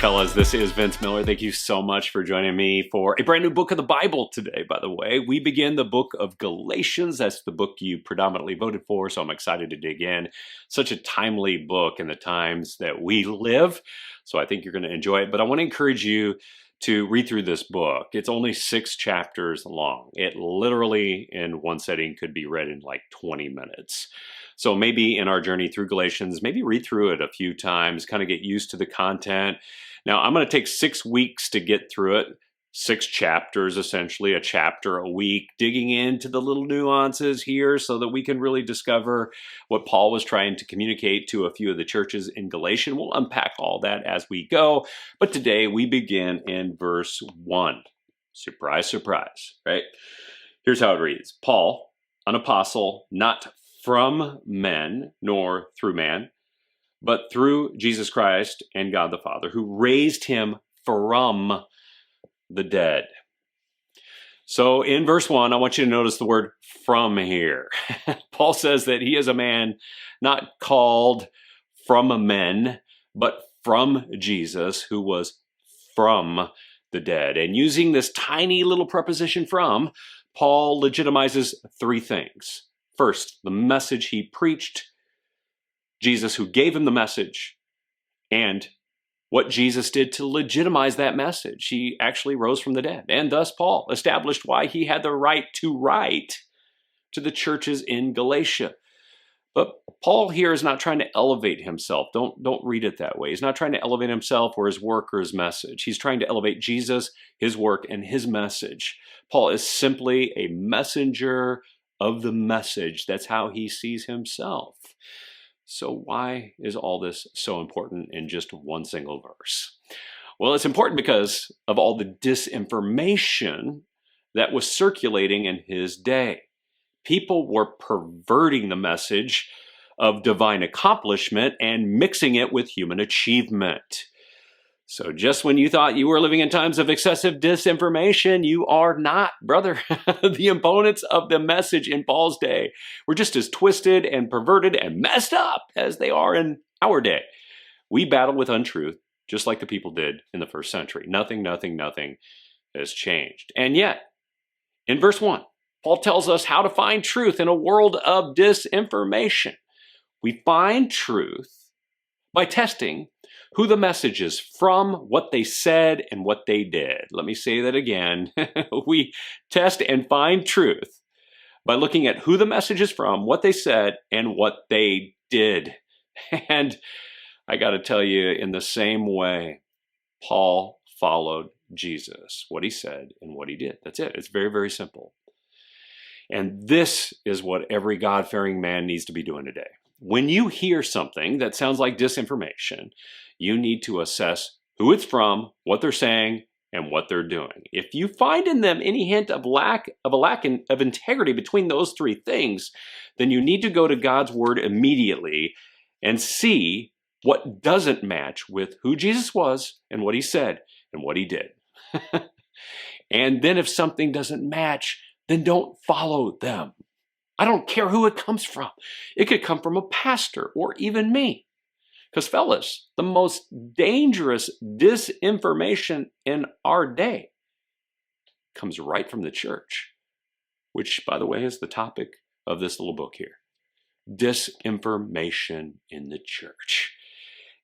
fellas, this is Vince Miller. Thank you so much for joining me for a brand new book of the Bible today, by the way. We begin the book of Galatians. That's the book you predominantly voted for, so I'm excited to dig in. Such a timely book in the times that we live, so I think you're going to enjoy it. But I want to encourage you to read through this book. It's only 6 chapters long. It literally, in one setting, could be read in like 20 minutes. So maybe in our journey through Galatians, maybe read through it a few times, kind of get used to the content. Now, I'm going to take 6 weeks to get through it. 6 chapters, essentially, a chapter a week, digging into the little nuances here so that we can really discover what Paul was trying to communicate to a few of the churches in Galatia. We'll unpack all that as we go. But today we begin in verse 1. Surprise, surprise, right? Here's how it reads. Paul, an apostle, not from men, nor through man, but through Jesus Christ and God the Father, who raised him from the dead. So in verse 1, I want you to notice the word from here. Paul says that he is a man not called from men, but from Jesus, who was from the dead. And using this tiny little preposition from, Paul legitimizes 3 things. First, the message he preached, Jesus who gave him the message, and what Jesus did to legitimize that message. He actually rose from the dead. And thus Paul established why he had the right to write to the churches in Galatia. But Paul here is not trying to elevate himself. Don't read it that way. He's not trying to elevate himself or his work or his message. He's trying to elevate Jesus, his work, and his message. Paul is simply a messenger of the message. That's how he sees himself. So why is all this so important in just one single verse? Well, it's important because of all the disinformation that was circulating in his day. People were perverting the message of divine accomplishment and mixing it with human achievement. So just when you thought you were living in times of excessive disinformation, you are not, brother. The opponents of the message in Paul's day were just as twisted and perverted and messed up as they are in our day. We battle with untruth just like the people did in the first century. Nothing has changed. And yet, in verse 1, Paul tells us how to find truth in a world of disinformation. We find truth by testing who the message is from, what they said, and what they did. Let me say that again. We test and find truth by looking at who the message is from, what they said, and what they did. And I got to tell you, in the same way, Paul followed Jesus, what he said and what he did. That's it. It's very, very simple. And this is what every God-fearing man needs to be doing today. When you hear something that sounds like disinformation, you need to assess who it's from, what they're saying, and what they're doing. If you find in them any hint of a lack of integrity between those 3 things, then you need to go to God's word immediately and see what doesn't match with who Jesus was and what he said and what he did. And then if something doesn't match, then don't follow them. I don't care who it comes from. It could come from a pastor or even me. Because fellas, the most dangerous disinformation in our day comes right from the church, which, by the way, is the topic of this little book here. Disinformation in the church.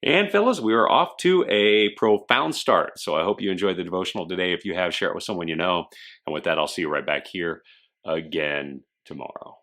And fellas, we are off to a profound start. So I hope you enjoyed the devotional today. If you have, share it with someone you know. And with that, I'll see you right back here again tomorrow.